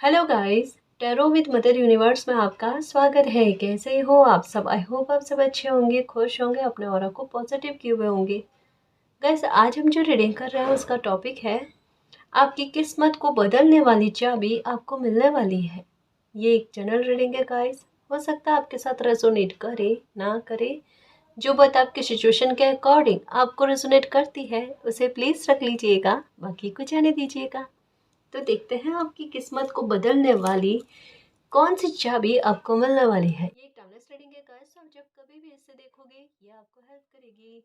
Hello guys, tarot with mother universe में आपका स्वागत है। कैसे हो आप सब? आई होप आप सब अच्छे होंगे, खुश होंगे, अपने ऑरा को पॉजिटिव किए हुए होंगे। गाइस, आज हम जो रीडिंग कर रहे हैं उसका टॉपिक है आपकी किस्मत को बदलने वाली चाबी आपको मिलने वाली है। ये एक जनरल रीडिंग है गाइस। हो सकता है आपके साथ रेजोनेट करे ना करे। जो बात आपकी सिचुएशन के अकॉर्डिंग आपको रेजोनेट करती है उसे प्लीज़ रख लीजिएगा, बाकी को जाने दीजिएगा। तो देखते हैं आपकी किस्मत को बदलने वाली कौन सी चाबी आपको मिलने वाली है। ये एक टाइमलेस रीडिंग है गाइस, आप जब कभी भी इसे देखोगे ये आपको हेल्प करेगी।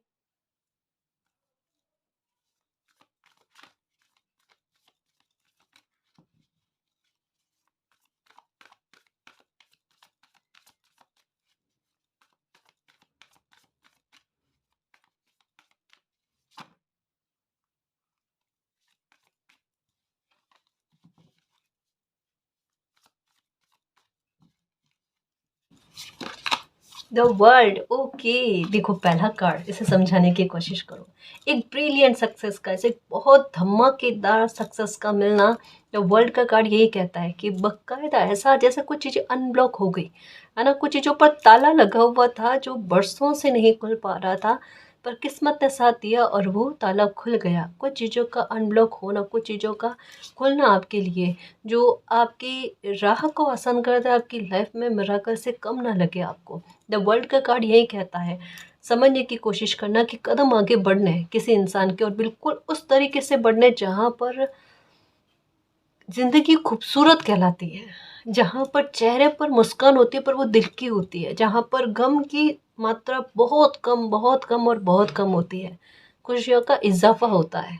The world, okay. देखो पहला कार्ड, इसे समझाने की कोशिश करो। एक ब्रिलियंट सक्सेस का, एक बहुत धमाकेदार सक्सेस का मिलना। द वर्ल्ड का कार्ड यही कहता है कि बकायदा ऐसा जैसे कुछ चीज़ें अनब्लॉक हो गई है ना, कुछ चीज़ों पर ताला लगा हुआ था जो बरसों से नहीं खुल पा रहा था, पर किस्मत ने साथ दिया और वो ताला खुल गया। कुछ चीज़ों का अनब्लॉक होना, कुछ चीज़ों का खुलना आपके लिए जो आपकी राह को आसान कर दे, आपकी लाइफ में मिराकल से कम ना लगे आपको। द वर्ल्ड का कार्ड यही कहता है, समझने की कोशिश करना कि कदम आगे बढ़ने हैं किसी इंसान के, और बिल्कुल उस तरीके से बढ़ने जहाँ पर ज़िंदगी खूबसूरत कहलाती है, जहाँ पर चेहरे पर मुस्कान होती है पर वो दिल की होती है, जहाँ पर गम की मात्रा बहुत कम और बहुत कम होती है, खुशियों का इजाफा होता है।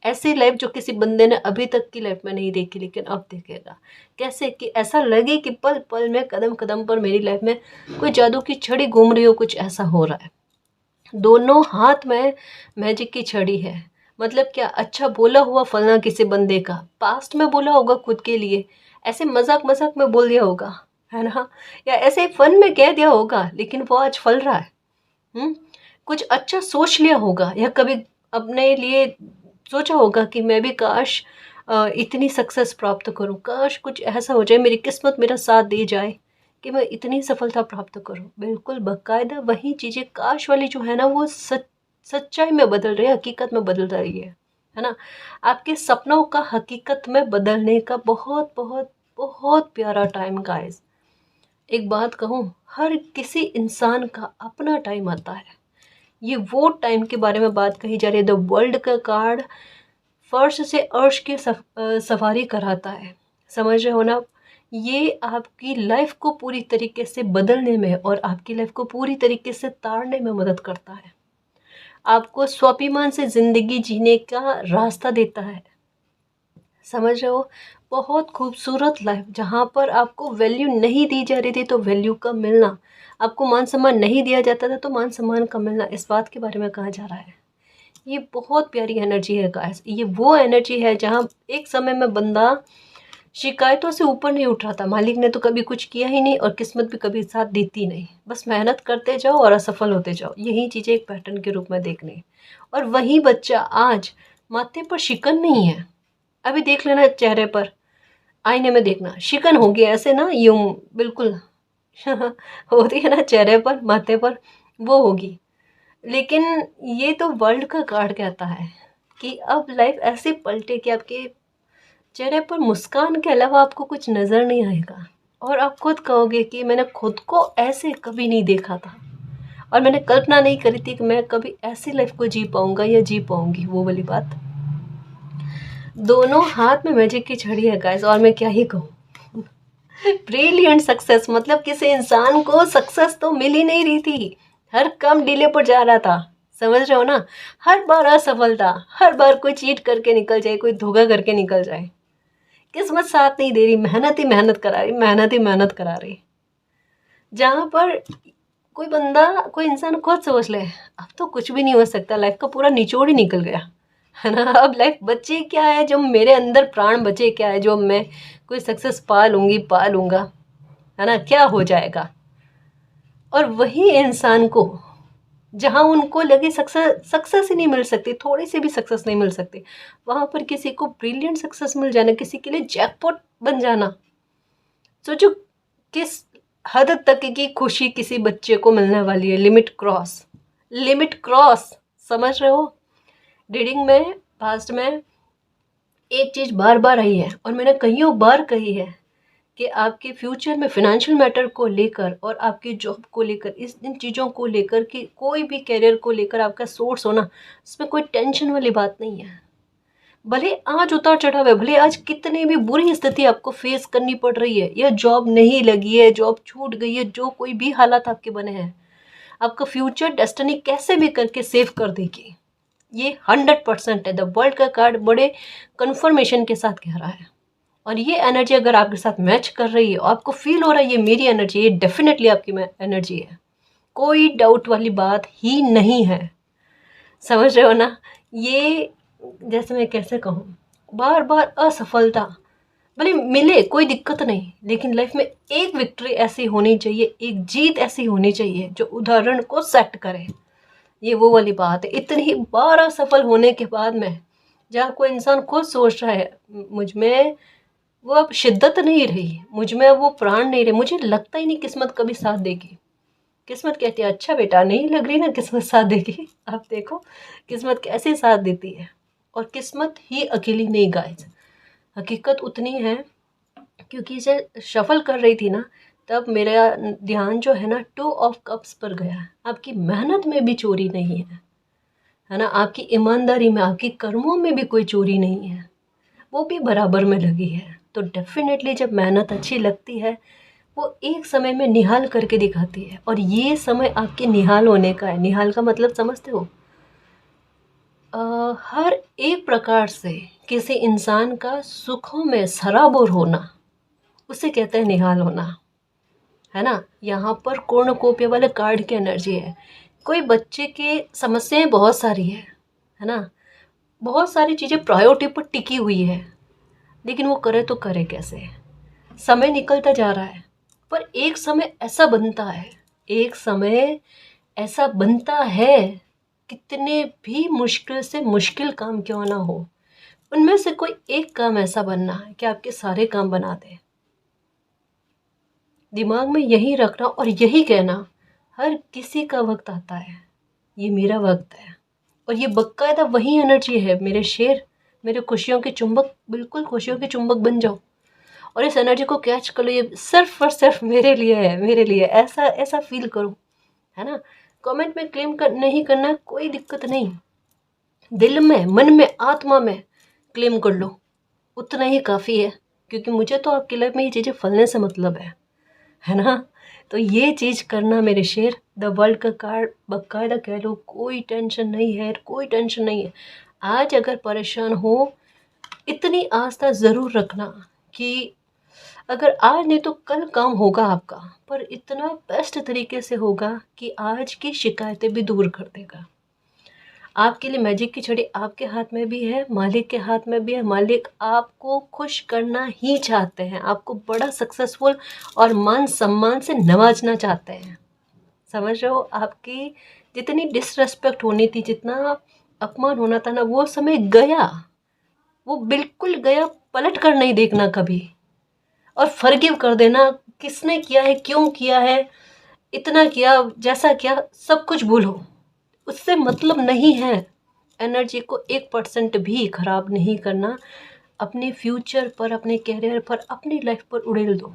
ऐसी लाइफ जो किसी बंदे ने अभी तक की लाइफ में नहीं देखी लेकिन अब देखेगा। कैसे कि ऐसा लगे कि पल पल में, कदम कदम पर मेरी लाइफ में कोई जादू की छड़ी घूम रही हो, कुछ ऐसा हो रहा है। दोनों हाथ में मैजिक की छड़ी है। मतलब क्या, अच्छा बोला हुआ फलना किसी बंदे का, पास्ट में बोला होगा खुद के लिए, ऐसे मजाक मजाक में बोल दिया होगा, है ना, या ऐसे फन में कह दिया होगा, लेकिन वो आज फल रहा है। कुछ अच्छा सोच लिया होगा, या कभी अपने लिए सोचा होगा कि मैं भी काश इतनी सक्सेस प्राप्त करूं, काश कुछ ऐसा हो जाए, मेरी किस्मत मेरा साथ दे जाए कि मैं इतनी सफलता प्राप्त करूं। बिल्कुल बकायदा वही चीज़ें काश वाली जो है ना, वो सच्चाई में बदल रही है, हकीकत में बदल रही है ना। आपके सपनों का हकीकत में बदलने का बहुत बहुत बहुत प्यारा टाइम गाइस। एक बात कहूँ, हर किसी इंसान का अपना टाइम आता है। ये वो टाइम के बारे में बात कही जा रही है। द वर्ल्ड का कार्ड फर्श से अर्श की सवारी कराता है, समझ रहे हो ना। ये आपकी लाइफ को पूरी तरीके से बदलने में और आपकी लाइफ को पूरी तरीके से ताड़ने में मदद करता है। आपको स्वाभिमान से ज़िंदगी जीने का रास्ता देता है, समझ रहे हो। बहुत खूबसूरत लाइफ जहाँ पर आपको वैल्यू नहीं दी जा रही थी तो वैल्यू का मिलना, आपको मान सम्मान नहीं दिया जाता था तो मान सम्मान का मिलना, इस बात के बारे में कहा जा रहा है। ये बहुत प्यारी एनर्जी है गाइस। ये वो एनर्जी है जहाँ एक समय में बंदा शिकायतों से ऊपर नहीं उठ रहा था, मालिक ने तो कभी कुछ किया ही नहीं और किस्मत भी कभी साथ देती नहीं, बस मेहनत करते जाओ और असफल होते जाओ, यही चीज़ें एक पैटर्न के रूप में देखने। और वही बच्चा आज माथे पर शिकन नहीं है। अभी देख लेना चेहरे पर, आईने में देखना, शिकन होगी ऐसे ना, यूं बिल्कुल होती है ना चेहरे पर, माथे पर, वो होगी। लेकिन ये तो वर्ल्ड का कार्ड कहता है कि अब लाइफ ऐसे पलटे कि आपके चेहरे पर मुस्कान के अलावा आपको कुछ नज़र नहीं आएगा, और आप खुद कहोगे कि मैंने खुद को ऐसे कभी नहीं देखा था, और मैंने कल्पना नहीं करी थी कि मैं कभी ऐसी लाइफ को जी पाऊंगा या जी पाऊंगी, वो वाली बात। दोनों हाथ में मैजिक की छड़ी है गाइस, और मैं क्या ही कहूँ। ब्रिलियंट सक्सेस, मतलब किसी इंसान को सक्सेस तो मिल ही नहीं रही थी, हर काम डिले पर जा रहा था, समझ रहे हो ना। हर बार असफलता, हर बार कोई चीट करके निकल जाए, कोई धोखा करके निकल जाए, किस्मत साथ नहीं दे रही, मेहनत ही मेहनत करा रही, मेहनत ही मेहनत करा रही। जहाँ पर कोई बंदा, कोई इंसान खुद सोच ले अब तो कुछ भी नहीं हो सकता, लाइफ का पूरा निचोड़ ही निकल गया, है ना। अब लाइफ बचे क्या है, जो मेरे अंदर प्राण बचे क्या है, जो मैं कोई सक्सेस पा लूँगी, पा लूँगा, है ना, क्या हो जाएगा। और वही इंसान को जहाँ उनको लगे सक्सेस ही नहीं मिल सकती, थोड़ी सी भी सक्सेस नहीं मिल सकती, वहाँ पर किसी को ब्रिलियंट सक्सेस मिल जाना, किसी के लिए जैकपॉट बन जाना। सोचो किस हद तक की खुशी किसी बच्चे को मिलने वाली है। लिमिट क्रॉस, लिमिट क्रॉस, समझ रहे हो। रीडिंग में पास्ट में एक चीज़ बार बार आई है और मैंने कईयों बार कही है कि आपके फ्यूचर में फिनेंशियल मैटर को लेकर और आपकी जॉब को लेकर, इस इन चीज़ों को लेकर कि कोई भी करियर को लेकर आपका सोर्स होना, उसमें कोई टेंशन वाली बात नहीं है। भले आज उतार चढ़ाव है, भले आज कितनी भी बुरी स्थिति आपको फेस करनी पड़ रही है, या जॉब नहीं लगी है, जॉब छूट गई है, जो कोई भी हालात आपके बने हैं, आपका फ्यूचर डेस्टिनी कैसे भी करके सेव कर देगी। ये 100% है। द वर्ल्ड का कार्ड बड़े कन्फर्मेशन के साथ कह रहा है। और ये एनर्जी अगर आपके साथ मैच कर रही है, आपको फील हो रहा है ये मेरी एनर्जी, ये डेफिनेटली आपकी एनर्जी है, कोई डाउट वाली बात ही नहीं है। समझ रहे हो ना। ये जैसे मैं कैसे कहूँ, बार बार असफलता भले मिले कोई दिक्कत नहीं, लेकिन लाइफ में एक विक्ट्री ऐसी होनी चाहिए, एक जीत ऐसी होनी चाहिए जो उदाहरण को सेट करे। ये वो वाली बात है। इतनी बार असफल होने के बाद में जहाँ कोई इंसान खुद सोच रहा है मुझ में वो अब शिद्दत नहीं रही, मुझ में अब वो प्राण नहीं रहे, मुझे लगता ही नहीं किस्मत कभी साथ देगी। किस्मत कहती है अच्छा बेटा नहीं लग रही ना किस्मत साथ देगी। आप देखो किस्मत कैसे साथ देती है। और किस्मत ही अकेली नहीं गाइस, हकीकत उतनी है। क्योंकि इसे शफल कर रही थी ना, तब मेरा ध्यान जो है ना 2 ऑफ कप्स पर गया। आपकी मेहनत में भी चोरी नहीं है ना, आपकी ईमानदारी में, आपकी कर्मों में भी कोई चोरी नहीं है, वो भी बराबर में लगी है। तो डेफिनेटली जब मेहनत अच्छी लगती है वो एक समय में निहाल करके दिखाती है। और ये समय आपके निहाल होने का है। निहाल का मतलब समझते हो, हर एक प्रकार से किसी इंसान का सुखों में सराबोर होना, उसे कहते हैं निहाल होना, है ना। यहाँ पर कोर्णकोपिया वाले कार्ड की एनर्जी है। कोई बच्चे के समस्याएं बहुत सारी है ना, बहुत सारी चीज़ें प्रायोरिटी पर टिकी हुई है, लेकिन वो करे तो करे कैसे। समय निकलता जा रहा है, पर एक समय ऐसा बनता है, एक समय ऐसा बनता है, कितने भी मुश्किल से मुश्किल काम क्यों ना हो, उनमें से कोई एक काम ऐसा बनना है कि आपके सारे काम बना दे। दिमाग में यही रखना और यही कहना, हर किसी का वक्त आता है, ये मेरा वक्त है। और ये बाकायदा वही एनर्जी है मेरे शेर, मेरे खुशियों के चुंबक, बिल्कुल खुशियों के चुंबक बन जाओ और इस एनर्जी को कैच कर लो। ये सिर्फ और सिर्फ मेरे लिए है, मेरे लिए। ऐसा ऐसा फील करो, है ना। कमेंट में क्लेम नहीं करना, कोई दिक्कत नहीं, दिल में, मन में, आत्मा में क्लेम कर लो, उतना ही काफ़ी है। क्योंकि मुझे तो आपकी लाइफ में ये चीज़ें फलने से मतलब है ना। तो ये चीज़ करना मेरे शेर। द वर्ल्ड का कार्ड बाकायदा कह लो, कोई टेंशन नहीं है, कोई टेंशन नहीं है। आज अगर परेशान हो, इतनी आस्था ज़रूर रखना कि अगर आज नहीं तो कल काम होगा आपका, पर इतना बेस्ट तरीके से होगा कि आज की शिकायतें भी दूर कर देगा। आपके लिए मैजिक की छड़ी आपके हाथ में भी है, मालिक के हाथ में भी है। मालिक आपको खुश करना ही चाहते हैं, आपको बड़ा सक्सेसफुल और मान सम्मान से नवाजना चाहते हैं। समझ रहे हो। आपकी जितनी डिसरेस्पेक्ट होनी थी, जितना अपमान होना था ना, वो समय गया, वो बिल्कुल गया। पलट कर नहीं देखना कभी, और फॉरगिव कर देना। किसने किया है, क्यों किया है, इतना किया, जैसा किया, सब कुछ भूलो, उससे मतलब नहीं है। एनर्जी को 1% भी खराब नहीं करना। अपने फ्यूचर पर, अपने कैरियर पर, अपनी लाइफ पर उड़ेल दो,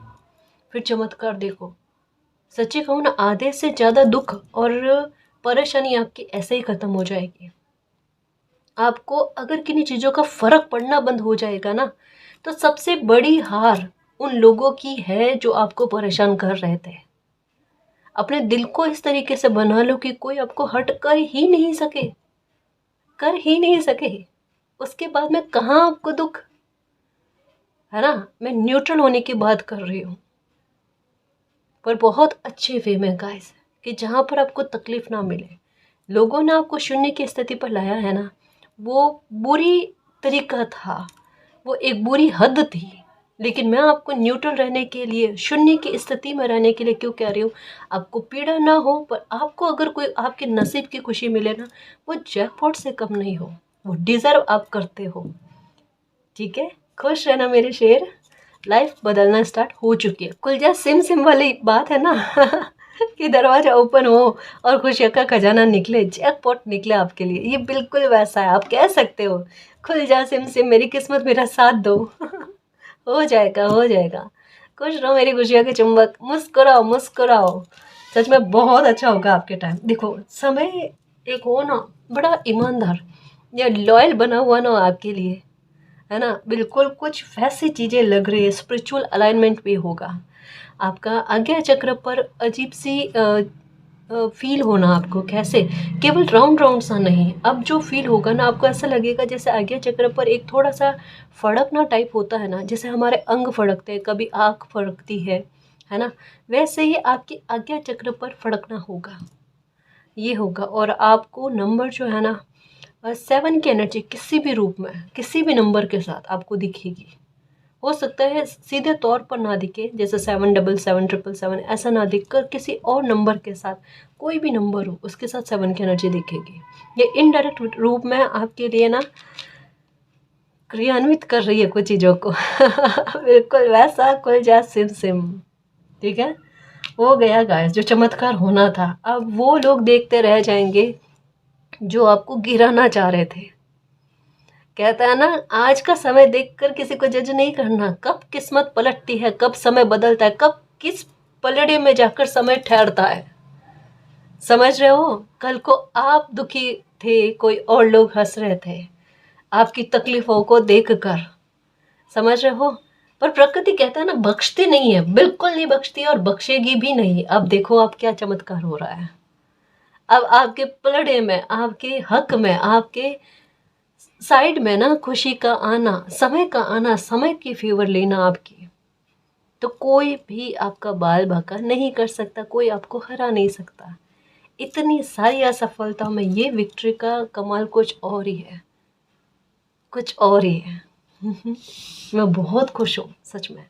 फिर चमत्कार देखो। सच्ची कहूँ ना, आधे से ज़्यादा दुख और परेशानी आपकी ऐसे ही ख़त्म हो जाएगी। आपको अगर किन्हीं चीज़ों का फ़र्क पड़ना बंद हो जाएगा ना, तो सबसे बड़ी हार उन लोगों की है जो आपको परेशान कर रहे थे। अपने दिल को इस तरीके से बना लो कि कोई आपको हर्ट कर ही नहीं सके, कर ही नहीं सके। उसके बाद में कहाँ आपको दुख, है ना। मैं न्यूट्रल होने की बात कर रही हूँ, पर बहुत अच्छे वे में गाइस, कि जहाँ पर आपको तकलीफ ना मिले। लोगों ने आपको शून्य की स्थिति पर लाया है ना, वो बुरी तरीका था, वो एक बुरी हद थी। लेकिन मैं आपको न्यूट्रल रहने के लिए, शून्य की स्थिति में रहने के लिए क्यों कह रही हूँ। आपको पीड़ा ना हो, पर आपको अगर कोई आपके नसीब की खुशी मिले ना, वो जैकपॉट से कम नहीं हो, वो डिज़र्व आप करते हो। ठीक है, खुश रहना मेरे शेर। लाइफ बदलना स्टार्ट हो चुकी है। कुल जा सिम सिम वाली बात है ना कि दरवाजा ओपन हो और खुशियों का खजाना निकले, जैकपॉट निकले आपके लिए, ये बिल्कुल वैसा है। आप कह सकते हो खुल जा सिम सिम मेरी किस्मत मेरा साथ दो हो जाएगा हो जाएगा। खुश रहो मेरी खुशियों के चुंबक, मुस्कुराओ मुस्कुराओ। सच में बहुत अच्छा होगा आपके टाइम। देखो समय एक हो ना बड़ा ईमानदार या लॉयल बना हुआ ना आपके लिए, है ना, बिल्कुल कुछ वैसी चीज़ें लग रही है। स्पिरिचुअल अलाइनमेंट भी होगा आपका। आज्ञा चक्र पर अजीब सी फील होना आपको, कैसे, केवल राउंड राउंड सा नहीं, अब जो फील होगा ना आपको ऐसा लगेगा जैसे आज्ञा चक्र पर एक थोड़ा सा फड़कना टाइप होता है ना, जैसे हमारे अंग फड़कते हैं, कभी आँख फड़कती है ना, वैसे ही आपकी आज्ञा चक्र पर फड़कना होगा, ये होगा। और आपको नंबर जो है ना 7 की एनर्जी किसी भी रूप में किसी भी नंबर के साथ आपको दिखेगी। हो सकता है सीधे तौर पर ना दिखे, जैसे 777 ऐसा ना दिख कर किसी और नंबर के साथ, कोई भी नंबर हो उसके साथ 7 की एनर्जी दिखेगी। ये इनडायरेक्ट रूप में आपके लिए ना क्रियान्वित कर रही है कुछ चीज़ों को बिल्कुल वैसा कोई जा सिम सिम। ठीक है, हो गया गाइस जो चमत्कार होना था। अब वो लोग देखते रह जाएंगे जो आपको गिराना चाह रहे थे। कहता है ना, आज का समय देखकर किसी को जज नहीं करना, कब किस्मत पलटती है, कब समय बदलता है, कब किस पलड़े में जाकर समय ठहरता है। समझ रहे हो, कल को आप दुखी थे, कोई और लोग हंस रहे थे आपकी तकलीफों को देखकर। समझ रहे हो, पर प्रकृति कहता है ना बख्शती नहीं है, बिल्कुल नहीं बख्शती और बख्शेगी भी नहीं। अब देखो आप क्या चमत्कार हो रहा है। अब आपके पलड़े में, आपके हक में, आपके साइड में ना खुशी का आना, समय का आना, समय की फेवर लेना आपकी, तो कोई भी आपका बाल बाका नहीं कर सकता, कोई आपको हरा नहीं सकता। इतनी सारी असफलता में ये विक्ट्री का कमाल कुछ और ही है, कुछ और ही है मैं बहुत खुश हूँ सच में,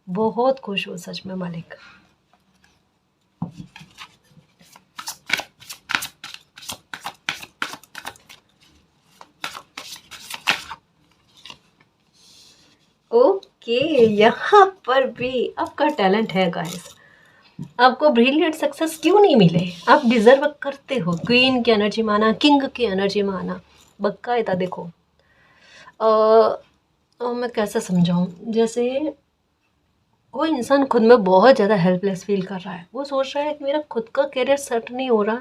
बहुत खुश हूँ सच में मालिक। ओके, यहाँ पर भी आपका टैलेंट है गाइस। आपको ब्रिलियंट सक्सेस क्यों नहीं मिले, आप डिजर्व करते हो। क्वीन की एनर्जी माना, किंग की एनर्जी माना, बकायदा देखो मैं कैसे समझाऊं, जैसे कोई इंसान खुद में बहुत ज़्यादा हेल्पलेस फील कर रहा है, वो सोच रहा है कि मेरा खुद का करियर सेट नहीं हो रहा,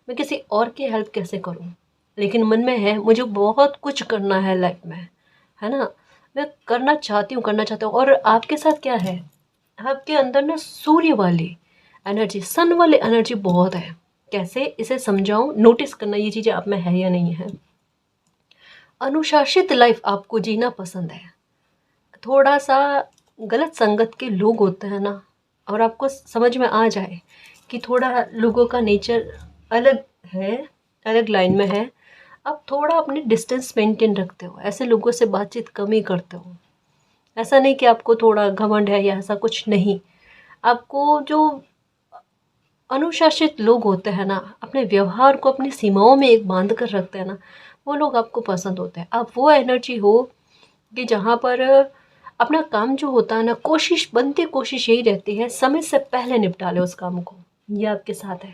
मैं किसी और की हेल्प कैसे करूं, लेकिन मन में है मुझे बहुत कुछ करना है लाइफ में, है ना, मैं करना चाहती हूँ। और आपके साथ क्या है, आपके अंदर ना सूर्य वाली एनर्जी, सन वाली एनर्जी बहुत है। कैसे इसे समझाऊं, नोटिस करना ये चीज़ें आप में है या नहीं है। अनुशासित लाइफ आपको जीना पसंद है। थोड़ा सा गलत संगत के लोग होते हैं ना, और आपको समझ में आ जाए कि थोड़ा लोगों का नेचर अलग है, अलग लाइन में है, आप थोड़ा अपने डिस्टेंस मेंटेन रखते हो, ऐसे लोगों से बातचीत कम ही करते हो। ऐसा नहीं कि आपको थोड़ा घमंड है या ऐसा कुछ नहीं, आपको जो अनुशासित लोग होते हैं ना, अपने व्यवहार को अपनी सीमाओं में एक बांध कर रखते हैं ना, वो लोग आपको पसंद होते हैं। आप वो एनर्जी हो कि जहाँ पर अपना काम जो होता है ना, बनती कोशिश यही रहती है समय से पहले निपटा ले उस काम को। ये आपके साथ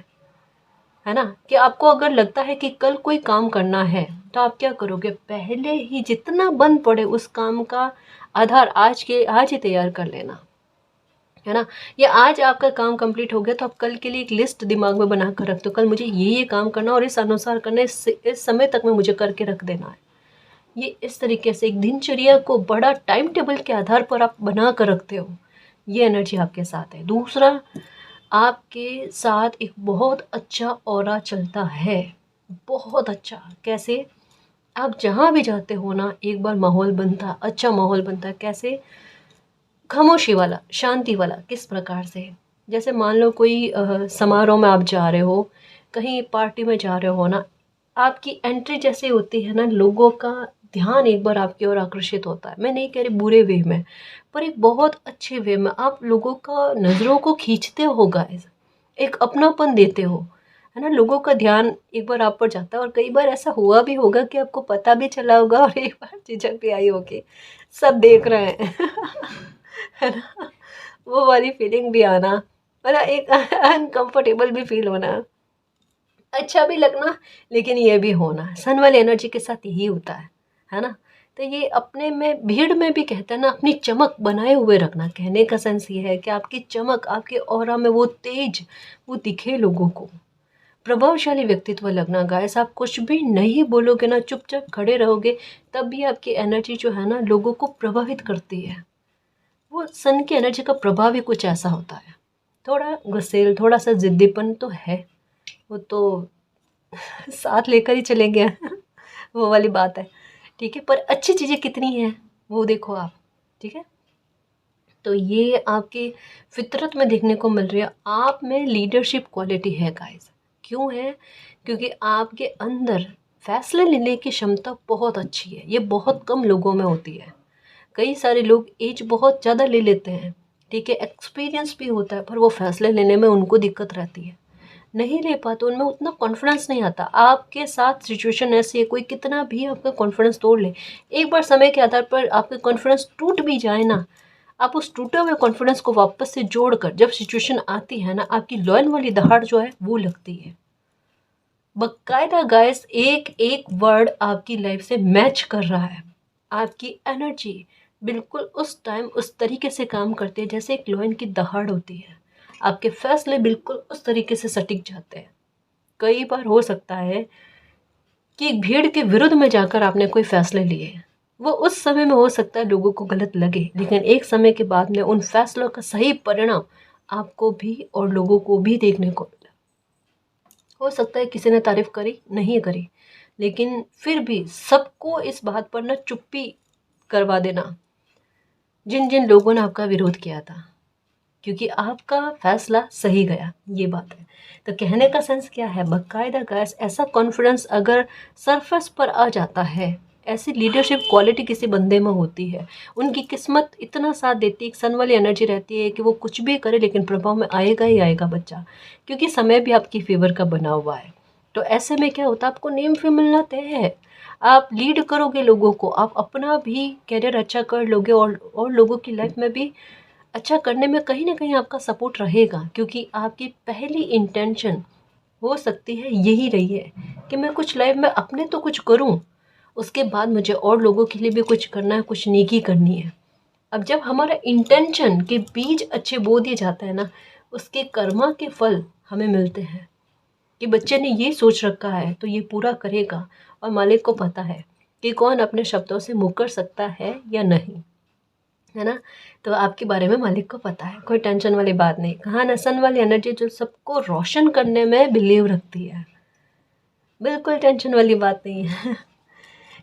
है ना, कि आपको अगर लगता है कि कल कोई काम करना है तो आप क्या करोगे, पहले ही जितना बन पड़े उस काम का आधार आज ही तैयार कर लेना, है ना। या आज आपका काम कंप्लीट हो गया तो आप कल के लिए एक लिस्ट दिमाग में बना कर रख दो, कल मुझे ये काम करना और इस अनुसार करना, इस समय तक में मुझे करके रख देना है। ये इस तरीके से एक दिनचर्या को बड़ा टाइम टेबल के आधार पर आप बना कर रखते हो, ये एनर्जी आपके साथ है। दूसरा, आपके साथ एक बहुत अच्छा ऑरा चलता है, बहुत अच्छा। कैसे, आप जहाँ भी जाते हो ना एक बार माहौल बनता, अच्छा माहौल बनता है। कैसे, खामोशी वाला, शांति वाला। किस प्रकार से, जैसे मान लो कोई समारोह में आप जा रहे हो, कहीं पार्टी में जा रहे हो ना, आपकी एंट्री जैसे होती है ना, लोगों का ध्यान एक बार आपकी ओर आकर्षित होता है। मैं नहीं कह रही बुरे वे में, पर एक बहुत अच्छे वे में आप लोगों का नज़रों को खींचते हो गाइस, एक अपनापन देते हो, है ना। लोगों का ध्यान एक बार आप पर जाता है, और कई बार ऐसा हुआ भी होगा कि आपको पता भी चला होगा और एक बार झिझक भी आई होगी, सब देख रहे हैं है ना, वो वाली फीलिंग भी आना, और एक अनकंफर्टेबल भी फील होना, अच्छा भी लगना, लेकिन ये भी होना। सन वाली एनर्जी के साथ यही होता है ना। तो ये अपने में भीड़ में भी कहते हैं ना, अपनी चमक बनाए हुए रखना। कहने का सेंस ये है कि आपकी चमक, आपके ऑरा में वो तेज, वो दिखे लोगों को, प्रभावशाली व्यक्तित्व लगना। गाइस, आप कुछ भी नहीं बोलोगे ना, चुपचाप खड़े रहोगे, तब भी आपकी एनर्जी जो है ना लोगों को प्रभावित करती है। वो सन की एनर्जी का प्रभाव ही कुछ ऐसा होता है। थोड़ा गुस्सेल, थोड़ा सा जिद्दीपन तो है, वो तो साथ लेकर ही चलेंगे वो वाली बात है। ठीक है, पर अच्छी चीज़ें कितनी हैं वो देखो आप। ठीक है, तो ये आपकी फितरत में देखने को मिल रही है। आप में लीडरशिप क्वालिटी है गाइस। क्यों है? क्योंकि आपके अंदर फैसले लेने की क्षमता बहुत अच्छी है। ये बहुत कम लोगों में होती है। कई सारे लोग एज बहुत ज़्यादा ले लेते हैं, ठीक है, एक्सपीरियंस भी होता है, पर वो फैसले लेने में उनको दिक्कत रहती है, नहीं ले पाते, उनमें उतना कॉन्फिडेंस नहीं आता। आपके साथ सिचुएशन ऐसी है, कोई कितना भी आपका कॉन्फिडेंस तोड़ ले, एक बार समय के आधार पर आपका कॉन्फिडेंस टूट भी जाए ना, आप उस टूटे हुए कॉन्फिडेंस को वापस से जोड़कर जब सिचुएशन आती है ना, आपकी लॉयल वाली दहाड़ जो है वो लगती है बकायदा। गाइस, एक एक वर्ड आपकी लाइफ से मैच कर रहा है। आपकी एनर्जी बिल्कुल उस टाइम उस तरीके से काम करती है जैसे एक लॉयन की दहाड़ होती है। आपके फैसले बिल्कुल उस तरीके से सटीक जाते हैं। कई बार हो सकता है कि भीड़ के विरुद्ध में जाकर आपने कोई फैसले लिए, वो उस समय में हो सकता है लोगों को गलत लगे, लेकिन एक समय के बाद में उन फैसलों का सही परिणाम आपको भी और लोगों को भी देखने को मिला। हो सकता है किसी ने तारीफ करी, नहीं करी, लेकिन फिर भी सबको इस बात पर ना चुप्पी करवा देना जिन जिन लोगों ने आपका विरोध किया था, क्योंकि आपका फैसला सही गया, ये बात है। तो कहने का सेंस क्या है, बाकायदा गैस ऐसा कॉन्फिडेंस अगर सरफेस पर आ जाता है, ऐसी लीडरशिप क्वालिटी किसी बंदे में होती है, उनकी किस्मत इतना साथ देती है, एक सन वाली एनर्जी रहती है कि वो कुछ भी करे लेकिन प्रभाव में आएगा ही आएगा बच्चा, क्योंकि समय भी आपकी फेवर का बना हुआ है। तो ऐसे में क्या होता है, आपको नेम फेम मिलना तय है। आप लीड करोगे लोगों को, आप अपना भी कैरियर अच्छा कर लोगे, और लोगों की लाइफ में भी अच्छा करने में कहीं ना कहीं आपका सपोर्ट रहेगा, क्योंकि आपकी पहली इंटेंशन हो सकती है यही रही है कि मैं कुछ लाइफ में अपने तो कुछ करूं, उसके बाद मुझे और लोगों के लिए भी कुछ करना है, कुछ नेकी करनी है। अब जब हमारा इंटेंशन के बीज अच्छे बो दिए जाते हैं ना, उसके कर्मा के फल हमें मिलते हैं कि बच्चे ने ये सोच रखा है तो ये पूरा करेगा, और मालिक को पता है कि कौन अपने शब्दों से मुकर सकता है या नहीं, है ना। तो आपके बारे में मालिक को पता है, कोई टेंशन वाली बात नहीं। कहाँ ना, सन वाली एनर्जी जो सबको रोशन करने में बिलीव रखती है, बिल्कुल टेंशन वाली बात नहीं है।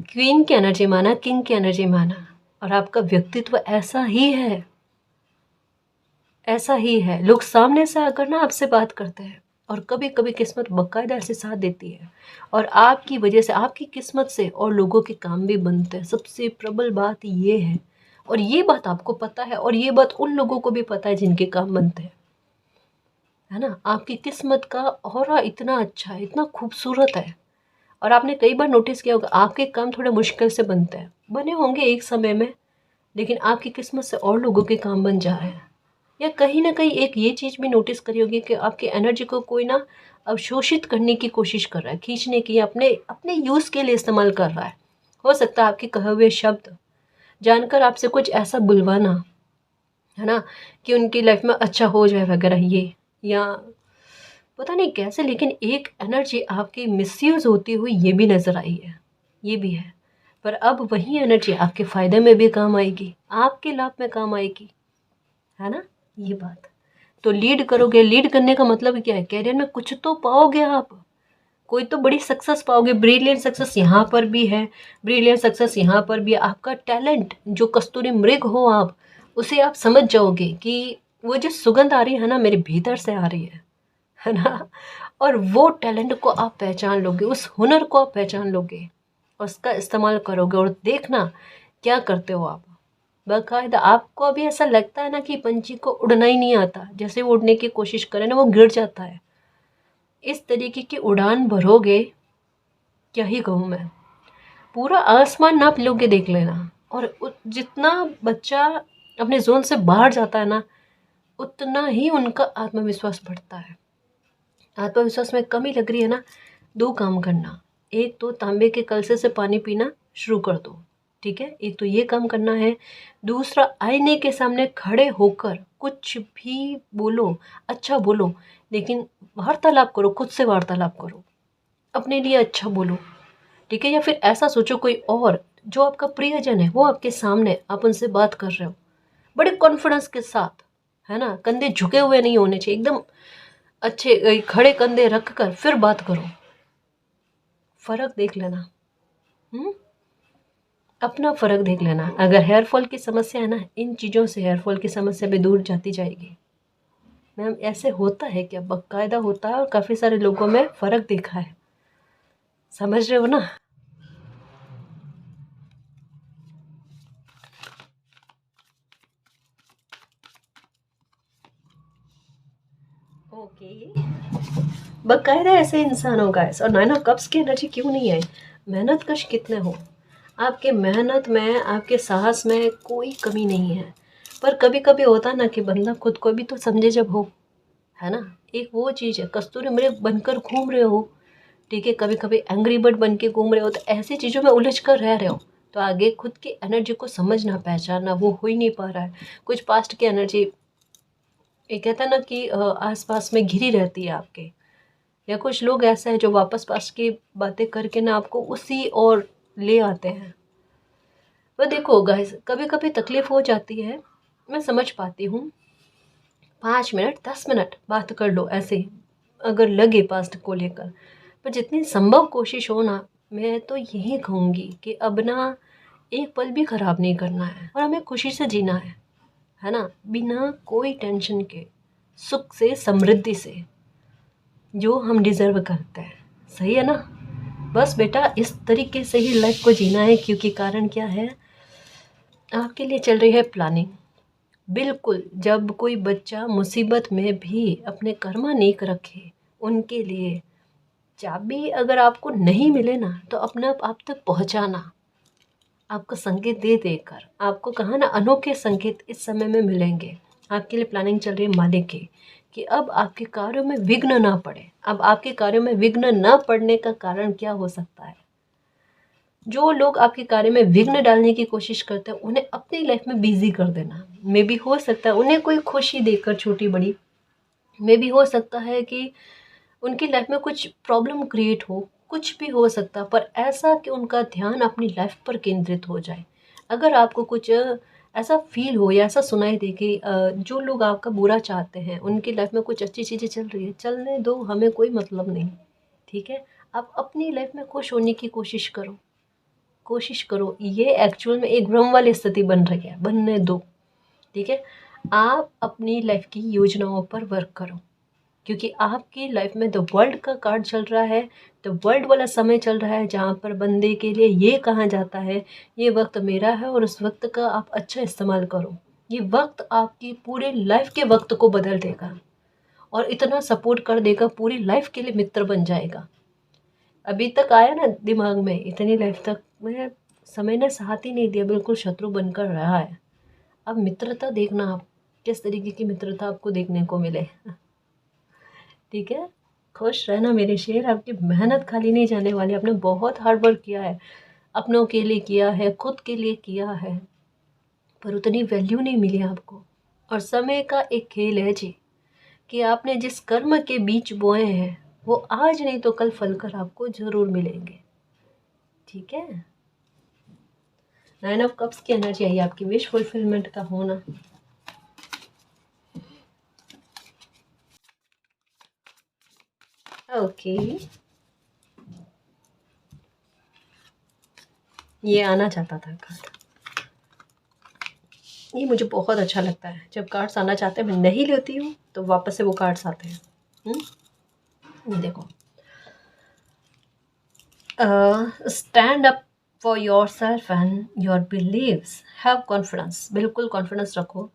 क्वीन की एनर्जी माना, किंग की एनर्जी माना, और आपका व्यक्तित्व ऐसा ही है, ऐसा ही है। लोग सामने से आकर ना आपसे बात करते हैं, और कभी कभी किस्मत बाकायदा ऐसे साथ देती है, और आपकी वजह से, आपकी किस्मत से और लोगों के काम भी बनते हैं। सबसे प्रबल बात ये है, और ये बात आपको पता है, और ये बात उन लोगों को भी पता है जिनके काम बनते हैं, है ना। आपकी किस्मत का ऑरा इतना अच्छा है, इतना खूबसूरत है, और आपने कई बार नोटिस किया होगा आपके काम थोड़े मुश्किल से बनते हैं, बने होंगे एक समय में, लेकिन आपकी किस्मत से और लोगों के काम बन जा रहे हैं। या कहीं ना कहीं एक ये चीज़ भी नोटिस करी होगी कि आपकी एनर्जी को कोई ना अवशोषित करने की कोशिश कर रहा है, खींचने की, अपने अपने यूज़ के लिए इस्तेमाल कर रहा है। हो सकता है आपके कहे हुए शब्द जानकर आपसे कुछ ऐसा बुलवाना, है ना, कि उनकी लाइफ में अच्छा हो जाए वगैरह, ये, या पता नहीं कैसे, लेकिन एक एनर्जी आपकी मिसयूज़ होती हुई ये भी नज़र आई है, ये भी है। पर अब वही एनर्जी आपके फ़ायदे में भी काम आएगी, आपके लाभ में काम आएगी, है ना, ये बात। तो लीड करोगे, लीड करने का मतलब क्या है, कैरियर में कुछ तो पाओगे आप, कोई तो बड़ी सक्सेस पाओगे। ब्रिलियंट सक्सेस यहाँ पर भी है, ब्रिलियंट सक्सेस यहाँ पर भी है। आपका टैलेंट जो कस्तूरी मृग हो आप, उसे आप समझ जाओगे कि वो जो सुगंध आ रही है ना, मेरे भीतर से आ रही है ना। और वो टैलेंट को आप पहचान लोगे, उस हुनर को आप पहचान लोगे, और उसका इस्तेमाल करोगे, और देखना क्या करते हो आप। बाकायदा आपको अभी ऐसा लगता है ना कि पंछी को उड़ना ही नहीं आता, जैसे वो उड़ने की कोशिश करे ना वो गिर जाता है, इस तरीके की उड़ान भरोगे, क्या ही कहूँ मैं, पूरा आसमान नाप लोगे, देख लेना। और जितना बच्चा अपने जोन से बाहर जाता है ना, उतना ही उनका आत्मविश्वास बढ़ता है। आत्मविश्वास में कमी लग रही है ना, 2 काम करना। एक तो तांबे के कलसे से पानी पीना शुरू कर दो, ठीक है? एक तो ये काम करना है। दूसरा, आईने के सामने खड़े होकर कुछ भी बोलो, अच्छा बोलो, लेकिन वार्तालाप करो, खुद से वार्तालाप करो। अपने लिए अच्छा बोलो, ठीक है? या फिर ऐसा सोचो कोई और जो आपका प्रियजन है वो आपके सामने, आप उनसे बात कर रहे हो बड़े कॉन्फिडेंस के साथ, है ना? कंधे झुके हुए नहीं होने चाहिए, एकदम अच्छे खड़े कंधे रख कर फिर बात करो। फ़र्क देख लेना। हुँ? अपना फ़र्क देख लेना। अगर हेयर फॉल की समस्या है ना, इन चीज़ों से हेयर फॉल की समस्या भी दूर जाती जाएगी। मैम ऐसे होता है क्या? बाकायदा होता है और काफ़ी सारे लोगों में फ़र्क देखा है। समझ रहे हो ना? ओके। बाकायदा ऐसे इंसान हो गाइस, और 9 ऑफ कप्स की एनर्जी क्यों नहीं है? मेहनत कश कितने हो, आपके मेहनत में, आपके साहस में कोई कमी नहीं है। पर कभी कभी होता ना कि बंदा खुद को भी तो समझे जब हो, है ना? एक वो चीज़ है, कस्तूरी मृग बनकर घूम रहे हो, ठीक है? कभी कभी एंग्री बर्ड बन के घूम रहे हो, तो ऐसी चीज़ों में उलझ कर रह रहे हो, तो आगे खुद की एनर्जी को समझना, पहचानना वो हो ही नहीं पा रहा है। कुछ पास्ट की एनर्जी, ये कहता है ना कि आसपास में घिरी रहती है आपके, या कुछ लोग ऐसे हैं जो वापस पास की बातें करके ना आपको उसी ओर ले आते हैं। पर देखो गाइस, कभी कभी तकलीफ हो जाती है, मैं समझ पाती हूँ। 5 मिनट 10 मिनट बात कर लो ऐसे ही, अगर लगे पास्ट को लेकर। पर जितनी संभव कोशिश हो ना, मैं तो यही कहूँगी कि अब ना एक पल भी खराब नहीं करना है और हमें खुशी से जीना है ना? बिना कोई टेंशन के, सुख से, समृद्धि से, जो हम डिज़र्व करते हैं। सही है ना? बस बेटा इस तरीके से ही लाइफ को जीना है, क्योंकि कारण क्या है, आपके लिए चल रही है प्लानिंग। बिल्कुल, जब कोई बच्चा मुसीबत में भी अपने कर्मा नेक रखे, उनके लिए चाबी अगर आपको नहीं मिले ना, तो अपने आप तक पहुंचाना, आपको संकेत दे देकर, आपको कहा ना अनोखे संकेत इस समय में मिलेंगे। आपके लिए प्लानिंग चल रही है मालिक की, कि अब आपके कार्यों में विघ्न ना पड़े। अब आपके कार्यों में विघ्न ना पड़ने का कारण क्या हो सकता है? जो लोग आपके कार्य में विघ्न डालने की कोशिश करते हैं, उन्हें अपनी लाइफ में बिजी कर देना। मे बी हो सकता है उन्हें कोई खुशी देकर, छोटी बड़ी, मे बी हो सकता है कि उनकी लाइफ में कुछ प्रॉब्लम क्रिएट हो, कुछ भी हो सकता है, पर ऐसा कि उनका ध्यान अपनी लाइफ पर केंद्रित हो जाए। अगर आपको कुछ ऐसा फील हो या ऐसा सुनाई दे कि जो लोग आपका बुरा चाहते हैं, उनकी लाइफ में कुछ अच्छी चीज़ें चल रही है, चलने दो, हमें कोई मतलब नहीं, ठीक है? आप अपनी लाइफ में खुश होने की कोशिश करो, कोशिश करो। ये एक्चुअल में एक भ्रम वाली स्थिति बन रही है, बनने दो, ठीक है? आप अपनी लाइफ की योजनाओं पर वर्क करो, क्योंकि आपकी लाइफ में द वर्ल्ड का कार्ड चल रहा है। द वर्ल्ड वाला समय चल रहा है, जहाँ पर बंदे के लिए ये कहा जाता है, ये वक्त मेरा है और उस वक्त का आप अच्छा इस्तेमाल करो। ये वक्त आपकी पूरी लाइफ के वक्त को बदल देगा और इतना सपोर्ट कर देगा, पूरी लाइफ के लिए मित्र बन जाएगा। अभी तक आया ना दिमाग में, इतनी लाइफ तक मैं, समय ने साथ ही नहीं दिया, बिल्कुल शत्रु बनकर रहा है। अब मित्रता देखना, आप किस तरीके की मित्रता आपको देखने को मिले। ठीक है? खुश रहना मेरे शेर, आपकी मेहनत खाली नहीं जाने वाली। आपने बहुत हार्ड वर्क किया है, अपनों के लिए किया है, खुद के लिए किया है, पर उतनी वैल्यू नहीं मिली आपको। और समय का एक खेल है जी, कि आपने जिस कर्म के बीज बोए हैं, वो आज नहीं तो कल फल कर आपको ज़रूर मिलेंगे, ठीक है? 9 ऑफ कप्स की एनर्जी आई आपकी विश फुलफिलमेंट का होना। ओके, ये आना चाहता था कार्ड। ये मुझे बहुत अच्छा लगता है, जब कार्ड्स आना चाहते हैं, मैं नहीं लेती हूँ तो वापस से वो कार्ड्स आते हैं। ये देखो, stand up for yourself and your beliefs, have confidence. बिल्कुल कॉन्फिडेंस रखो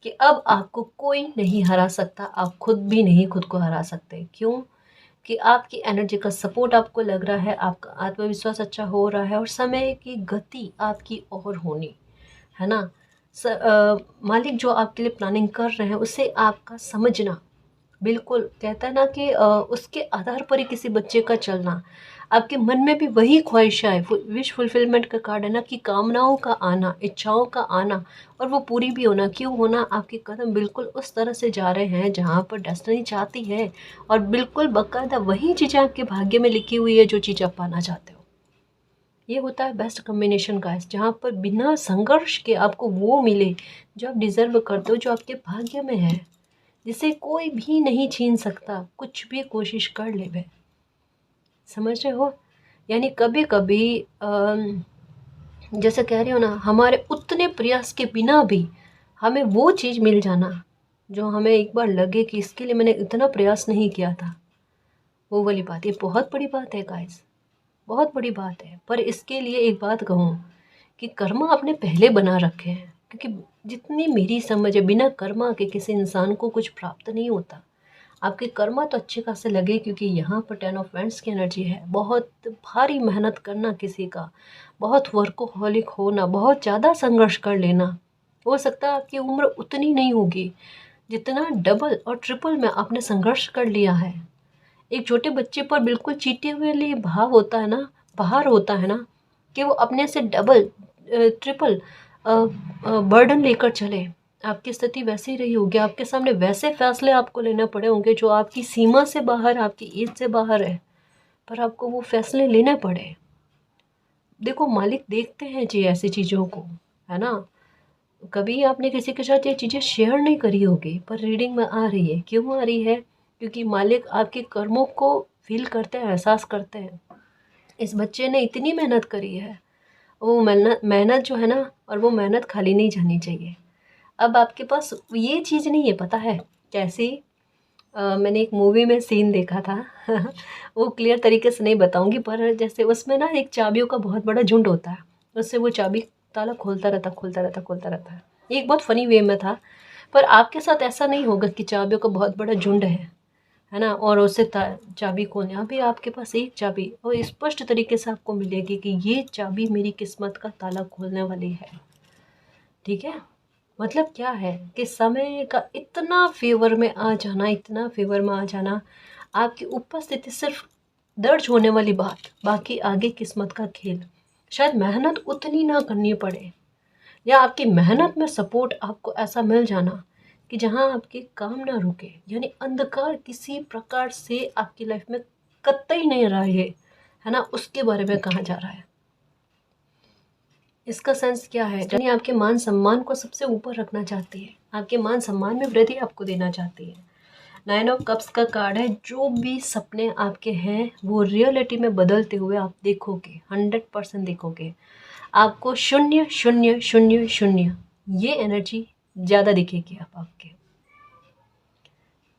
कि अब आपको कोई नहीं हरा सकता, आप खुद भी नहीं खुद को हरा सकते। क्यों? कि आपकी एनर्जी का सपोर्ट आपको लग रहा है, आपका आत्मविश्वास अच्छा हो रहा है और समय की गति आपकी ओर होनी, है ना? मालिक जो आपके लिए प्लानिंग कर रहे हैं उसे आपका समझना, बिल्कुल कहता है ना कि उसके आधार पर ही किसी बच्चे का चलना, आपके मन में भी वही ख्वाहिशाएँ विश फुलफिलमेंट का कार्ड है ना कि कामनाओं का आना, इच्छाओं का आना और वो पूरी भी होना। क्यों होना? आपके कदम बिल्कुल उस तरह से जा रहे हैं जहाँ पर डेस्टिनी चाहती है, और बिल्कुल बाकायदा वही चीज़ें आपके भाग्य में लिखी हुई है जो चीज़ आप पाना चाहते हो। ये होता है बेस्ट कॉम्बिनेशन गाइस, जहाँ पर बिना संघर्ष के आपको वो मिले जो आप डिज़र्व करते हो, जो आपके भाग्य में है, जिसे कोई भी नहीं छीन सकता, कुछ भी कोशिश कर ले वह। समझ रहे हो? यानी कभी कभी जैसे कह रही हो ना, हमारे उतने प्रयास के बिना भी हमें वो चीज़ मिल जाना जो हमें एक बार लगे कि इसके लिए मैंने इतना प्रयास नहीं किया था, वो वाली बात, ये बहुत बड़ी बात है गाइस, बहुत बड़ी बात है। पर इसके लिए एक बात कहूँ कि कर्मा आपने पहले बना रखे हैं, क्योंकि जितनी मेरी समझ है बिना कर्मा के किसी इंसान को कुछ प्राप्त नहीं होता। आपके कर्मा तो अच्छे खासे लगे, क्योंकि यहाँ पर 10 ऑफ वैंड्स की एनर्जी है। बहुत भारी मेहनत करना किसी का, बहुत वर्कोहॉलिक होना, बहुत ज़्यादा संघर्ष कर लेना। हो सकता है आपकी उम्र उतनी नहीं होगी जितना डबल और ट्रिपल में आपने संघर्ष कर लिया है। एक छोटे बच्चे पर बिल्कुल चीटे हुए लिए भाव होता है ना, भार होता है ना, कि वो अपने से डबल ट्रिपल बर्डन लेकर चले। आपकी स्थिति वैसी रही होगी, आपके सामने वैसे फैसले आपको लेने पड़े होंगे जो आपकी सीमा से बाहर, आपकी एज से बाहर है, पर आपको वो फैसले लेने पड़े। देखो मालिक देखते हैं जी ऐसी चीज़ों को, है ना। कभी आपने किसी के साथ ये चीज़ें शेयर नहीं करी होगी, पर रीडिंग में आ रही है। क्यों आ रही है? क्योंकि मालिक आपके कर्मों को फील करते हैं, एहसास करते हैं। इस बच्चे ने इतनी मेहनत करी है, वो मेहनत मेहनत जो है ना, और वो मेहनत खाली नहीं जानी चाहिए। अब आपके पास ये चीज़ नहीं है, पता है कैसी? मैंने एक मूवी में सीन देखा था वो क्लियर तरीके से नहीं बताऊंगी, पर जैसे उसमें ना एक चाबियों का बहुत बड़ा झुंड होता है, उससे वो चाबी ताला खोलता रहता, खोलता रहता, खोलता रहता है। ये एक बहुत फनी वे में था। पर आपके साथ ऐसा नहीं होगा कि चाबियों का बहुत बड़ा झुंड है ना, और उससे चाबी खोलने, अभी आपके पास एक चाबी और स्पष्ट तरीके से आपको मिलेगी कि ये चाबी मेरी किस्मत का ताला खोलने वाली है। ठीक है? मतलब क्या है कि समय का इतना फेवर में आ जाना, इतना फेवर में आ जाना, आपकी उपस्थिति सिर्फ दर्ज होने वाली बात, बाकी आगे किस्मत का खेल। शायद मेहनत उतनी ना करनी पड़े, या आपकी मेहनत में सपोर्ट आपको ऐसा मिल जाना कि जहां आपके काम ना रुके, यानी अंधकार किसी प्रकार से आपकी लाइफ में कतई नहीं रहे, है ना, उसके बारे में कहा जा रहा है। इसका सेंस क्या है? यानी आपके मान सम्मान को सबसे ऊपर रखना चाहती है, आपके मान सम्मान में वृद्धि आपको देना चाहती है। 9 ऑफ कप्स का कार्ड है, जो भी सपने आपके हैं वो रियलिटी में बदलते हुए आप देखोगे, 100% देखोगे। आपको शून्य शून्य शून्य शून्य ये एनर्जी ज़्यादा दिखेगी। अब आपके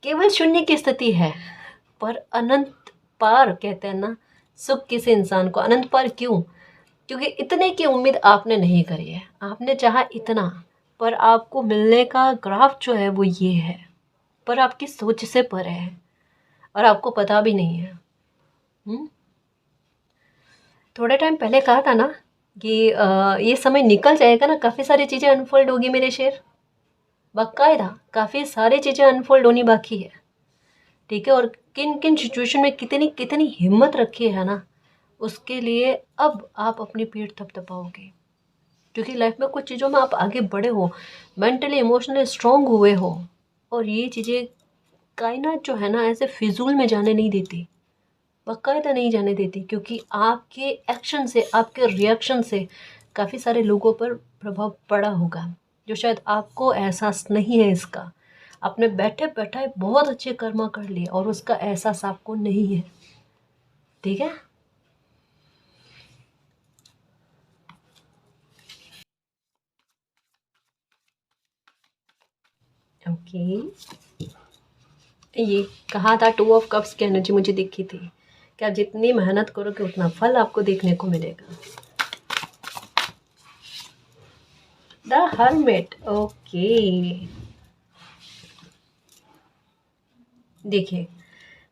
केवल शून्य की स्थिति है, पर अनंत पार कहते हैं ना, सुख किसी इंसान को अनंत पार क्यों? क्योंकि इतने की उम्मीद आपने नहीं करी है, आपने चाहा इतना, पर आपको मिलने का ग्राफ जो है वो ये है, पर आपकी सोच से परे है और आपको पता भी नहीं है। थोड़े टाइम पहले कहा था ना कि ये समय निकल जाएगा ना, काफ़ी सारी चीज़ें अनफोल्ड होगी मेरे शेर, बाकायदा काफ़ी सारी चीज़ें अनफोल्ड होनी बाकी है। ठीक है? और किन किन सिचुएशन में कितनी कितनी हिम्मत रखी है ना, उसके लिए अब आप अपनी पीठ थपथपाओगे, क्योंकि लाइफ में कुछ चीज़ों में आप आगे बढ़े हो, मेंटली इमोशनली स्ट्रांग हुए हो, और ये चीज़ें कायनात जो है ना ऐसे फिजूल में जाने नहीं देती, बाकायदा नहीं जाने देती, क्योंकि आपके एक्शन से, आपके रिएक्शन से काफ़ी सारे लोगों पर प्रभाव पड़ा होगा, जो शायद आपको एहसास नहीं है इसका। आपने बैठे बैठे बहुत अच्छे कर्मा कर लिए और उसका एहसास आपको नहीं है। ठीक है? ओके, ये कहा था 2 ऑफ कप्स की एनर्जी मुझे दिखी थी कि आप जितनी मेहनत करोगे उतना फल आपको देखने को मिलेगा। The hermit, okay. देखिए,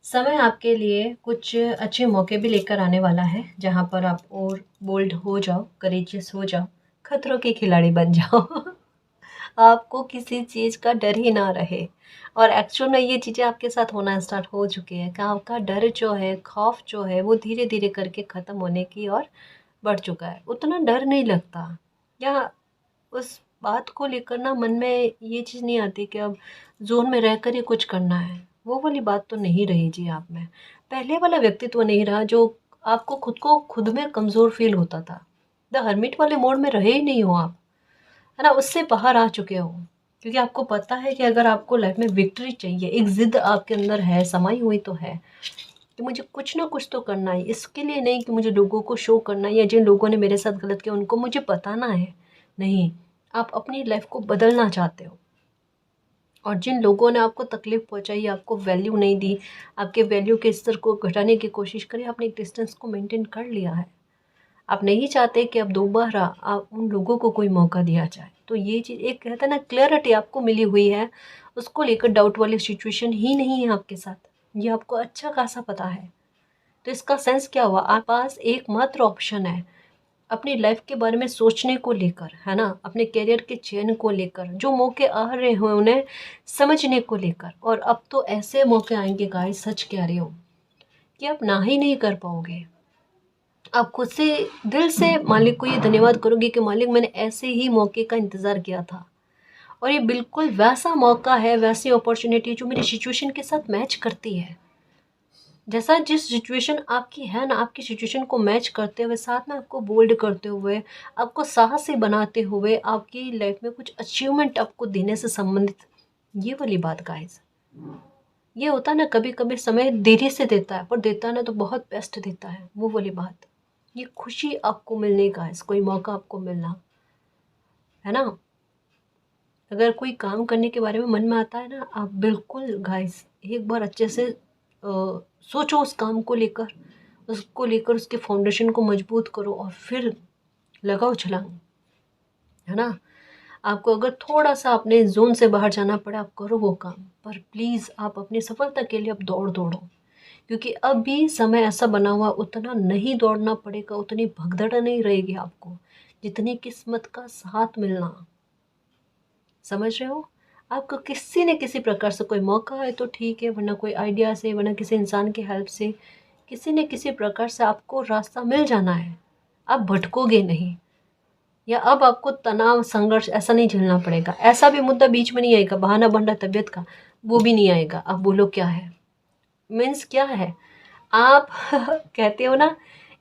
समय आपके लिए कुछ अच्छे मौके भी लेकर आने वाला है, जहाँ पर आप और बोल्ड हो जाओ, करेजियस हो जाओ, खतरों के खिलाड़ी बन जाओ आपको किसी चीज़ का डर ही ना रहे। और एक्चुअल में ये चीज़ें आपके साथ होना स्टार्ट हो चुकी है कि आपका डर जो है, खौफ जो है, वो धीरे-धीरे करके ख़त्म होने की ओर बढ़ चुका है। उतना डर नहीं लगता, या उस बात को लेकर ना मन में ये चीज़ नहीं आती कि अब ज़ोन में रहकर ही कुछ करना है। वो वाली बात तो नहीं रही जी आप में। पहले वाला व्यक्तित्व नहीं रहा जो आपको खुद को खुद में कमज़ोर फ़ील होता था। द हर्मिट वाले मोड में रहे ही नहीं हो आप, है ना? उससे बाहर आ चुके हो। क्योंकि आपको पता है कि अगर आपको लाइफ़ में विक्ट्री चाहिए, एक ज़िद आपके अंदर है, समाई हुई तो है, कि मुझे कुछ ना कुछ तो करना है। इसके लिए नहीं कि मुझे लोगों को शो करना है या जिन लोगों ने मेरे साथ गलत किया उनको मुझे बताना है। नहीं, आप अपनी लाइफ़ को बदलना चाहते हो। और जिन लोगों ने आपको तकलीफ़ पहुँचाई, आपको वैल्यू नहीं दी, आपके वैल्यू के स्तर को घटाने की कोशिश करी, आपने एक डिस्टेंस को मेंटेन कर लिया है। आप नहीं चाहते कि अब दोबारा आप उन लोगों को कोई मौका दिया जाए। तो ये चीज़ एक कहते हैं ना, क्लैरिटी आपको मिली हुई है, उसको लेकर डाउट वाली सिचुएशन ही नहीं है आपके साथ। ये आपको अच्छा खासा पता है। तो इसका सेंस क्या हुआ? आपके पास एकमात्र ऑप्शन है अपनी लाइफ के बारे में सोचने को लेकर, है ना? अपने करियर के चयन को लेकर, जो मौके आ रहे हैं उन्हें समझने को लेकर। और अब तो ऐसे मौके आएँगे गाइस, सच कह रही हूँ, कि आप ना ही नहीं कर पाओगे। आप खुद से दिल से मालिक को ये धन्यवाद करोगे कि मालिक मैंने ऐसे ही मौके का इंतज़ार किया था। और ये बिल्कुल वैसा मौका है, वैसी अपॉर्चुनिटी जो मेरी सिचुएशन के साथ मैच करती है। जैसा जिस सिचुएशन आपकी है ना, आपकी सिचुएशन को मैच करते हुए, साथ में आपको बोल्ड करते हुए, आपको साहसी बनाते हुए, आपकी लाइफ में कुछ अचीवमेंट आपको देने से संबंधित, ये वाली बात गाइस। ये होता है ना, कभी कभी समय देरी से देता है, पर देता है ना तो बहुत बेस्ट देता है, वो वाली बात। ये खुशी आपको मिलने का है, कोई मौका आपको मिलना, है ना? अगर कोई काम करने के बारे में मन में आता है ना, आप बिल्कुल गाइस एक बार अच्छे से सोचो उस काम को लेकर, उसके फाउंडेशन को मजबूत करो और फिर लगाओ छलांग, है ना? आपको अगर थोड़ा-सा अपने ज़ोन से बाहर जाना पड़े, आप करो वो काम, पर प्लीज़ आप अपनी सफलता के लिए अब दौड़ो। क्योंकि अभी समय ऐसा बना हुआ, उतना नहीं दौड़ना पड़ेगा, उतनी भगदड़ नहीं रहेगी आपको, जितनी किस्मत का साथ मिलना। समझ रहे हो? आपको किसी न किसी प्रकार से कोई मौका है तो ठीक है, वरना कोई आइडिया से, वरना किसी इंसान की हेल्प से, किसी न किसी प्रकार से आपको रास्ता मिल जाना है। आप भटकोगे नहीं, या अब आपको तनाव, संघर्ष ऐसा नहीं झेलना पड़ेगा। ऐसा भी मुद्दा बीच में नहीं आएगा, बहाना बन तबीयत का, वो भी नहीं आएगा। आप बोलो क्या है? मीन्स क्या है? आप कहते हो ना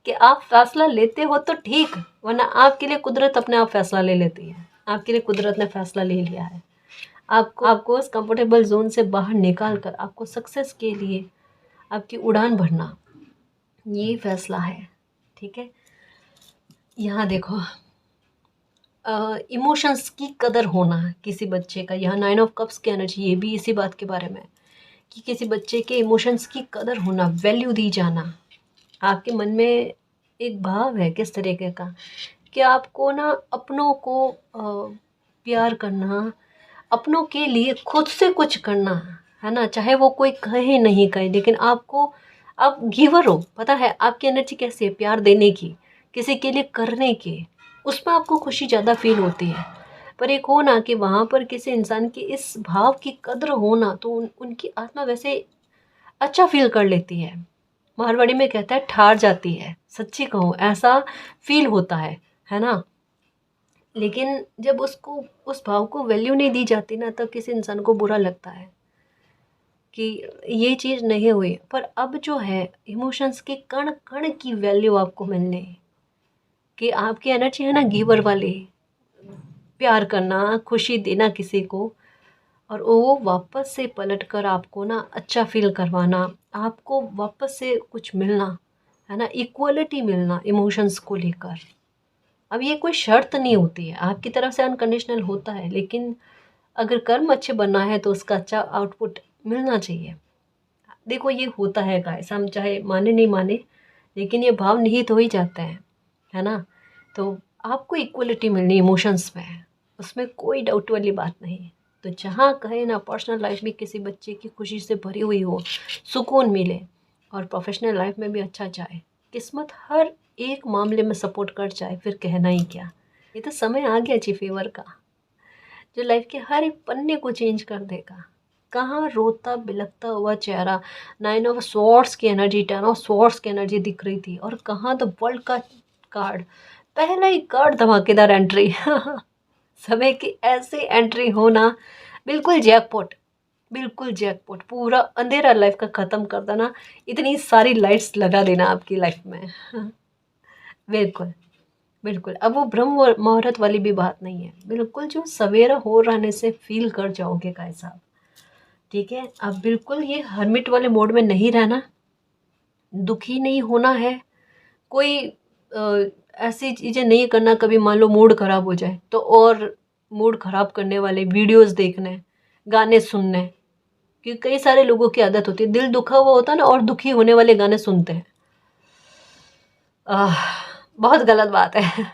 कि आप फ़ैसला लेते हो तो ठीक, वरना आपके लिए कुदरत अपने आप फ़ैसला ले लेती है। आपके लिए कुदरत ने फ़ैसला ले लिया है। आपको आपको उस कंफर्टेबल ज़ोन से बाहर निकाल कर आपको सक्सेस के लिए आपकी उड़ान भरना, ये फ़ैसला है, ठीक है? यहाँ देखो, इमोशंस की कदर होना किसी बच्चे का, यहाँ 9 ऑफ कप्स की एनर्जी ये भी इसी बात के बारे में है कि किसी बच्चे के इमोशंस की कदर होना, वैल्यू दी जाना। आपके मन में एक भाव है किस तरीके का, कि आपको ना अपनों को प्यार करना, अपनों के लिए खुद से कुछ करना, है ना? चाहे वो कोई कहे नहीं कहे, लेकिन आपको, आप गिवर हो, पता है आपकी एनर्जी कैसी है, प्यार देने की, किसी के लिए करने की, उसमें आपको खुशी ज़्यादा फील होती है। पर एक हो ना कि वहाँ पर किसी इंसान की इस भाव की कद्र हो ना, तो उनकी आत्मा वैसे अच्छा फील कर लेती है। मारवाड़ी में कहता है ठार जाती है, सच्ची कहूँ ऐसा फील होता है ना? लेकिन जब उसको, उस भाव को वैल्यू नहीं दी जाती ना, तब किसी इंसान को बुरा लगता है कि ये चीज़ नहीं हुई। पर अब जो है, इमोशंस के कण कण की वैल्यू आपको मिलने, कि आपकी एनर्जी है ना गिवर वाली, प्यार करना, खुशी देना किसी को, और वो वापस से पलट कर आपको ना अच्छा फील करवाना, आपको वापस से कुछ मिलना, है ना? इक्वलिटी मिलना इमोशंस को लेकर। अब ये कोई शर्त नहीं होती है, आपकी तरफ से अनकंडीशनल होता है, लेकिन अगर कर्म अच्छे बनना है तो उसका अच्छा आउटपुट मिलना चाहिए। देखो ये होता है गाइस, हम चाहे माने नहीं माने, लेकिन ये भाव निहित हो ही जाते हैं, है ना? तो आपको इक्वलिटी मिलनी इमोशंस में, उसमें कोई डाउट वाली बात नहीं। तो जहाँ कहे ना, पर्सनल लाइफ भी किसी बच्चे की खुशी से भरी हुई हो, सुकून मिले, और प्रोफेशनल लाइफ में भी अच्छा जाए, किस्मत हर एक मामले में सपोर्ट कर जाए, फिर कहना ही क्या। ये तो समय आ गया जी फेवर का। जो लाइफ के हर एक पन्ने को चेंज कर देगा। कहाँ रोता बिलखता हुआ चेहरा, 9 ऑफ स्वॉर्ड्स की एनर्जी, 10 ऑफ स्वॉर्ड्स की एनर्जी दिख रही थी, और कहाँ द वर्ल्ड का कार्ड, पहला ही कार्ड धमाकेदार एंट्री समय की ऐसी एंट्री होना, बिल्कुल जैकपॉट, बिल्कुल जैकपॉट, पूरा अंधेरा लाइफ का ख़त्म कर देना, इतनी सारी लाइट्स लगा देना आपकी लाइफ में बिल्कुल, बिल्कुल। अब वो ब्रह्म मुहूर्त वाली भी बात नहीं है, बिल्कुल जो सवेरा हो रहने से फील कर जाओगे गाइस आप, ठीक है। अब बिल्कुल ये हर्मिट वाले मोड में नहीं रहना, दुखी नहीं होना है, कोई ऐसी चीज़ें नहीं करना, कभी मान लो मूड ख़राब हो जाए तो और मूड ख़राब करने वाले वीडियोस देखने, गाने सुनने, क्योंकि कई सारे लोगों की आदत होती है, दिल दुखा हुआ होता है ना और दुखी होने वाले गाने सुनते हैं। बहुत गलत बात है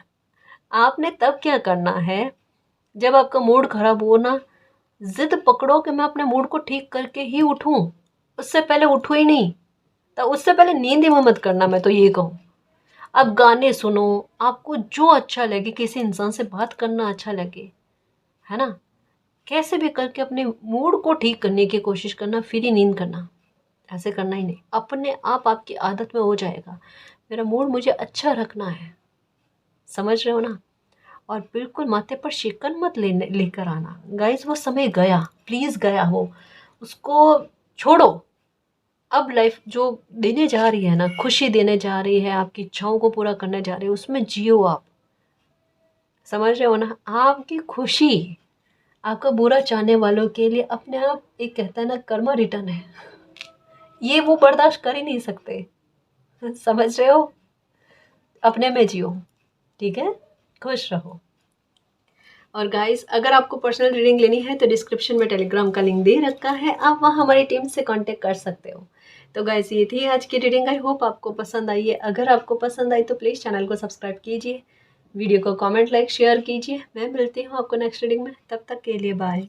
आपने तब क्या करना है, जब आपका मूड ख़राब हो ना, ज़िद पकड़ो कि मैं अपने मूड को ठीक करके ही उठूं, उससे पहले उठो ही नहीं, तो उससे पहले नींद ही मत करना, मैं तो ये कहूँ। अब गाने सुनो, आपको जो अच्छा लगे, किसी इंसान से बात करना अच्छा लगे, है ना, कैसे भी करके अपने मूड को ठीक करने की कोशिश करना, फिर ही नींद करना, ऐसे करना ही नहीं, अपने आप आपकी आदत में हो जाएगा। मेरा मूड मुझे अच्छा रखना है, समझ रहे हो ना। और बिल्कुल माथे पर शिकन मत लेकर आना गाइस, वो समय गया, प्लीज़ गया हो, उसको छोड़ो। अब लाइफ जो देने जा रही है ना, खुशी देने जा रही है, आपकी इच्छाओं को पूरा करने जा रही है, उसमें जियो आप, समझ रहे हो ना। आपकी खुशी आपका बुरा चाहने वालों के लिए अपने आप, एक कहता है ना, कर्मा रिटर्न है, ये वो बर्दाश्त कर ही नहीं सकते समझ रहे हो। अपने में जियो, ठीक है, खुश रहो। और गाइस, अगर आपको पर्सनल रीडिंग लेनी है तो डिस्क्रिप्शन में टेलीग्राम का लिंक दे रखा है, आप वहाँ हमारी टीम से कांटेक्ट कर सकते हो। तो गाइस, ये थी आज की रीडिंग, आई होप आपको पसंद आई है। अगर आपको पसंद आई तो प्लीज़ चैनल को सब्सक्राइब कीजिए, वीडियो को कमेंट लाइक शेयर कीजिए। मैं मिलती हूँ आपको नेक्स्ट रीडिंग में, तब तक के लिए बाय।